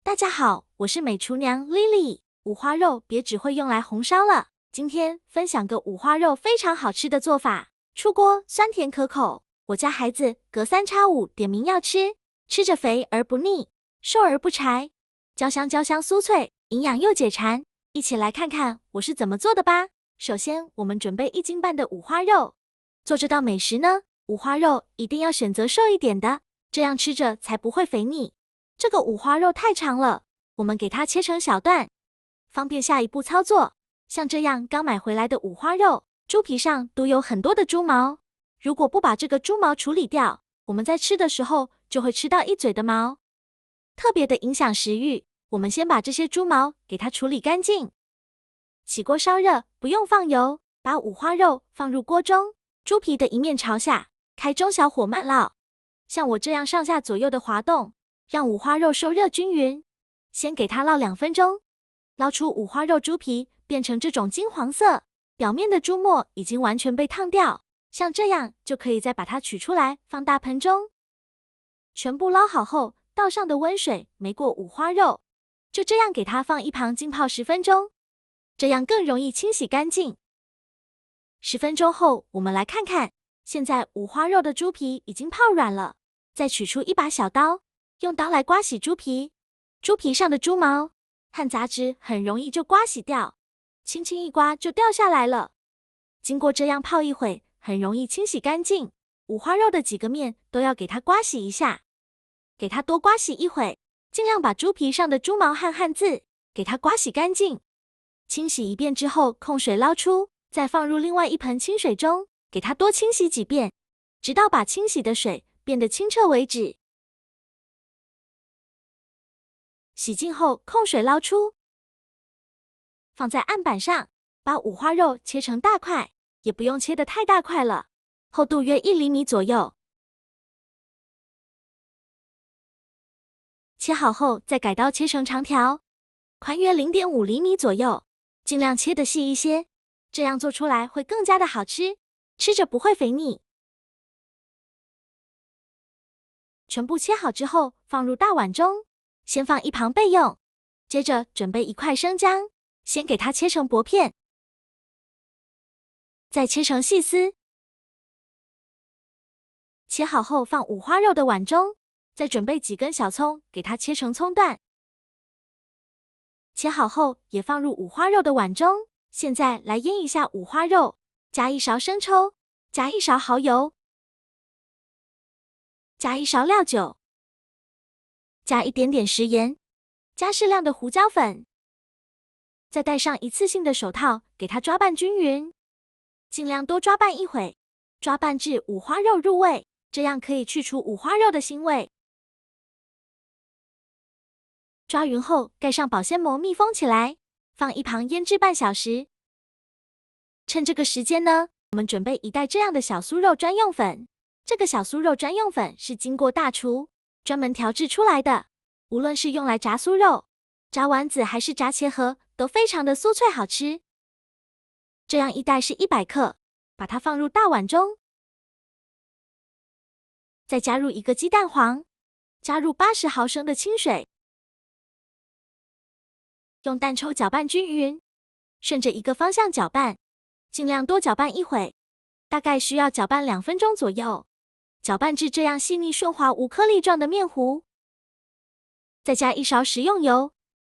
大家好，我是美厨娘 Lily。五花肉别只会用来红烧了，今天分享个五花肉非常好吃的做法。出锅酸甜可口，我家孩子隔3x5点名要吃，吃着肥而不腻，瘦而不柴，焦香酥脆，营养又解馋。一起来看看我是怎么做的吧。首先，我们准备1斤半的五花肉。做这道美食呢，五花肉一定要选择瘦一点的，这样吃着才不会肥腻。这个五花肉太长了，我们给它切成小段，方便下一步操作。像这样刚买回来的五花肉，猪皮上都有很多的猪毛，如果不把这个猪毛处理掉，我们在吃的时候就会吃到一嘴的毛，特别的影响食欲。我们先把这些猪毛给它处理干净。起锅烧热，不用放油，把五花肉放入锅中，猪皮的一面朝下，开中小火慢烙，像我这样上下左右的滑动，让五花肉受热均匀。先给它烙2分钟，捞出五花肉，猪皮变成这种金黄色，表面的猪沫已经完全被烫掉，像这样就可以再把它取出来放大盆中。全部捞好后，倒上的温水没过五花肉，就这样给它放一旁浸泡10分钟，这样更容易清洗干净。10分钟后，我们来看看，现在五花肉的猪皮已经泡软了，再取出一把小刀，用刀来刮洗猪皮。猪皮上的猪毛和杂质很容易就刮洗掉，轻轻一刮就掉下来了。经过这样泡一会，很容易清洗干净。五花肉的几个面都要给它刮洗一下，给它多刮洗一会，尽量把猪皮上的猪毛和汗渍给它刮洗干净。清洗一遍之后，控水捞出，再放入另外一盆清水中，给它多清洗几遍，直到把清洗的水变得清澈为止。洗净后，控水捞出，放在案板上，把五花肉切成大块，也不用切得太大块了，厚度约1厘米左右。切好后，再改刀切成长条，宽约0.5厘米左右，尽量切得细一些，这样做出来会更加的好吃，吃着不会肥腻。全部切好之后，放入大碗中，先放一旁备用。接着准备1块生姜，先给它切成薄片，再切成细丝。切好后放五花肉的碗中，再准备几根小葱，给它切成葱段。切好后也放入五花肉的碗中。现在来腌一下五花肉，加1勺生抽，加1勺蚝油，加1勺料酒，加一点点食盐，加适量的胡椒粉，再戴上一次性的手套，给它抓拌均匀，尽量多抓拌一会，抓拌至五花肉入味，这样可以去除五花肉的腥味。抓匀后，盖上保鲜膜密封起来，放一旁腌制半小时。趁这个时间呢，我们准备1袋这样的小酥肉专用粉。这个小酥肉专用粉是经过大厨专门调制出来的，无论是用来炸酥肉、炸丸子还是炸茄盒，都非常的酥脆好吃。这样1袋是100克，把它放入大碗中，再加入1个鸡蛋黄，加入80毫升的清水，用蛋抽搅拌均匀，顺着一个方向搅拌，尽量多搅拌一会，大概需要搅拌2分钟左右，搅拌至这样细腻顺滑无颗粒状的面糊。再加1勺食用油，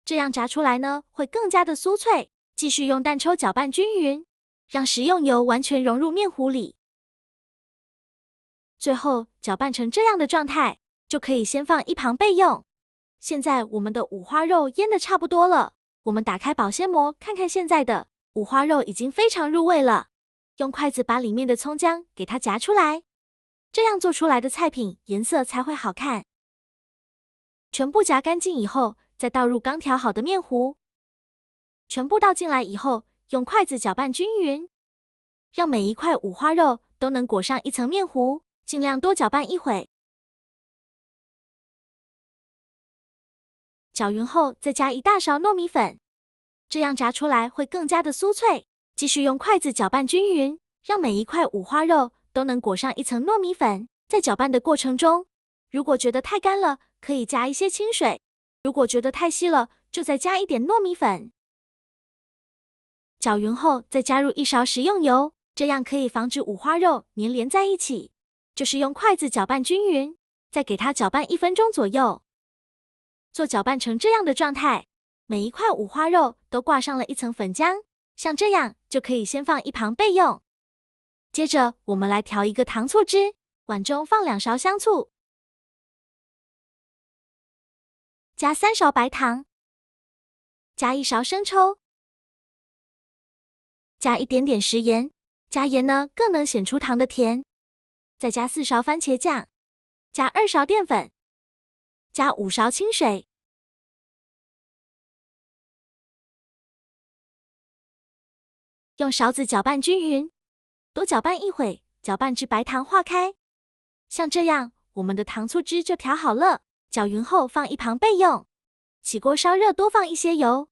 这样炸出来呢会更加的酥脆。继续用蛋抽搅拌均匀，让食用油完全融入面糊里。最后搅拌成这样的状态，就可以先放一旁备用。现在我们的五花肉腌得差不多了，我们打开保鲜膜看看，现在的五花肉已经非常入味了。用筷子把里面的葱姜给它夹出来，这样做出来的菜品颜色才会好看。全部夹干净以后，再倒入刚调好的面糊，全部倒进来以后，用筷子搅拌均匀，让每一块五花肉都能裹上一层面糊，尽量多搅拌一会。搅匀后，再加1大勺糯米粉，这样炸出来会更加的酥脆。继续用筷子搅拌均匀，让每一块五花肉都能裹上一层糯米粉。在搅拌的过程中，如果觉得太干了，可以加一些清水，如果觉得太稀了，就再加一点糯米粉。搅匀后，再加入1勺食用油，这样可以防止五花肉粘连在一起。就是用筷子搅拌均匀，再给它搅拌1分钟左右。做搅拌成这样的状态，每一块五花肉都挂上了一层粉浆，像这样就可以先放一旁备用。接着我们来调一个糖醋汁，碗中放2勺香醋，加3勺白糖，加1勺生抽，加一点点食盐，加盐呢更能显出糖的甜。再加4勺番茄酱，加2勺淀粉，加5勺清水。用勺子搅拌均匀，多搅拌一会，搅拌至白糖化开。像这样，我们的糖醋汁就调好了。搅匀后放一旁备用。起锅烧热，多放一些油，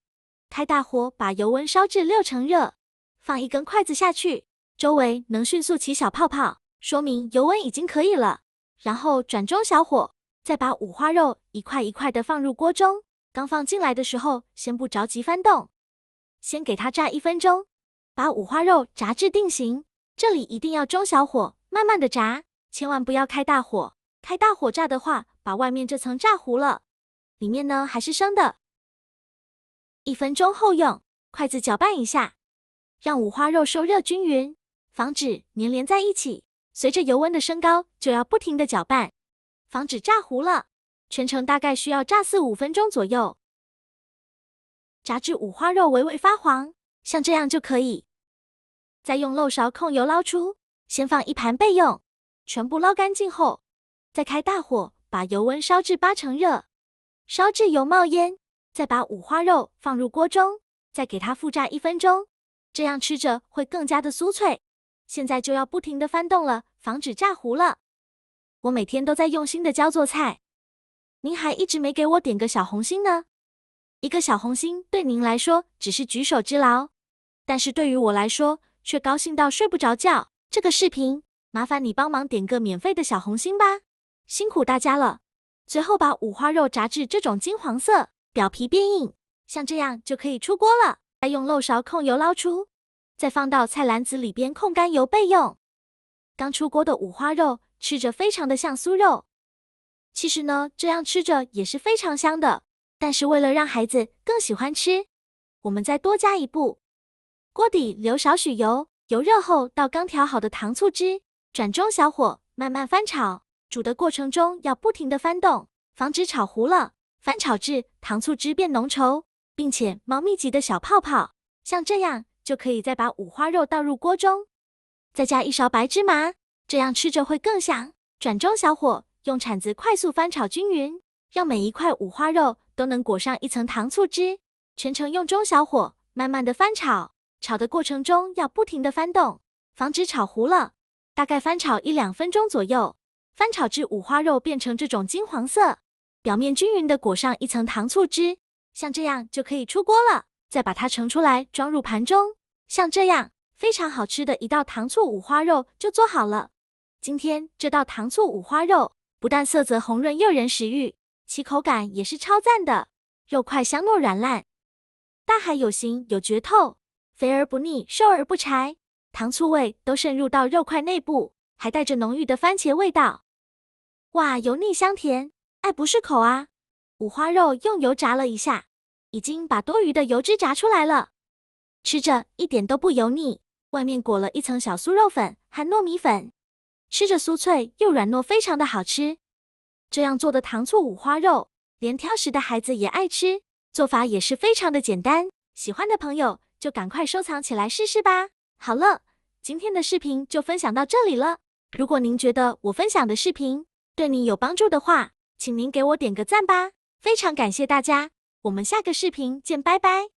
开大火把油温烧至6成热，放1根筷子下去，周围能迅速起小泡泡，说明油温已经可以了。然后转中小火，再把五花肉一块一块的放入锅中。刚放进来的时候，先不着急翻动，先给它炸1分钟，把五花肉炸至定型。这里一定要中小火，慢慢的炸，千万不要开大火。开大火炸的话，把外面这层炸糊了，里面呢还是生的。1分钟后用筷子搅拌一下，让五花肉受热均匀，防止粘连在一起。随着油温的升高，就要不停的搅拌，防止炸糊了。全程大概需要炸4-5分钟左右，炸至五花肉微微发黄，像这样就可以。再用漏勺控油捞出，先放一盘备用。全部捞干净后，再开大火，把油温烧至8成热，烧至油冒烟，再把五花肉放入锅中，再给它复炸1分钟，这样吃着会更加的酥脆。现在就要不停的翻动了，防止炸糊了。我每天都在用心的教做菜，您还一直没给我点个小红心呢。一个小红心对您来说只是举手之劳，但是对于我来说却高兴到睡不着觉。这个视频麻烦你帮忙点个免费的小红心吧，辛苦大家了。最后把五花肉炸至这种金黄色，表皮变硬，像这样就可以出锅了。再用漏勺控油捞出，再放到菜篮子里边控干油备用。刚出锅的五花肉吃着非常的像酥肉，其实呢这样吃着也是非常香的，但是为了让孩子更喜欢吃，我们再多加一步，锅底留少许油，油热后倒刚调好的糖醋汁，转中小火慢慢翻炒。煮的过程中要不停的翻动，防止炒糊了。翻炒至糖醋汁变浓稠，并且冒密集的小泡泡，像这样就可以再把五花肉倒入锅中，再加1勺白芝麻，这样吃着会更香。转中小火，用铲子快速翻炒均匀，让每一块五花肉都能裹上一层糖醋汁。全程用中小火慢慢的翻炒，炒的过程中要不停的翻动，防止炒糊了。大概翻炒1-2分钟左右，翻炒至五花肉变成这种金黄色，表面均匀的裹上一层糖醋汁，像这样就可以出锅了。再把它盛出来装入盘中，像这样非常好吃的一道糖醋五花肉就做好了。今天这道糖醋五花肉不但色泽红润诱人食欲，其口感也是超赞的，肉块香糯软烂，大海有形有嚼透，肥而不腻，瘦而不柴，糖醋味都渗入到肉块内部，还带着浓郁的番茄味道。哇，油腻香甜，爱不释口啊！五花肉用油炸了一下，已经把多余的油脂炸出来了，吃着一点都不油腻，外面裹了一层小酥肉粉和糯米粉，吃着酥脆又软糯，非常的好吃。这样做的糖醋五花肉，连挑食的孩子也爱吃，做法也是非常的简单，喜欢的朋友就赶快收藏起来试试吧。好了，今天的视频就分享到这里了。如果您觉得我分享的视频对你有帮助的话，请您给我点个赞吧，非常感谢大家，我们下个视频见，拜拜。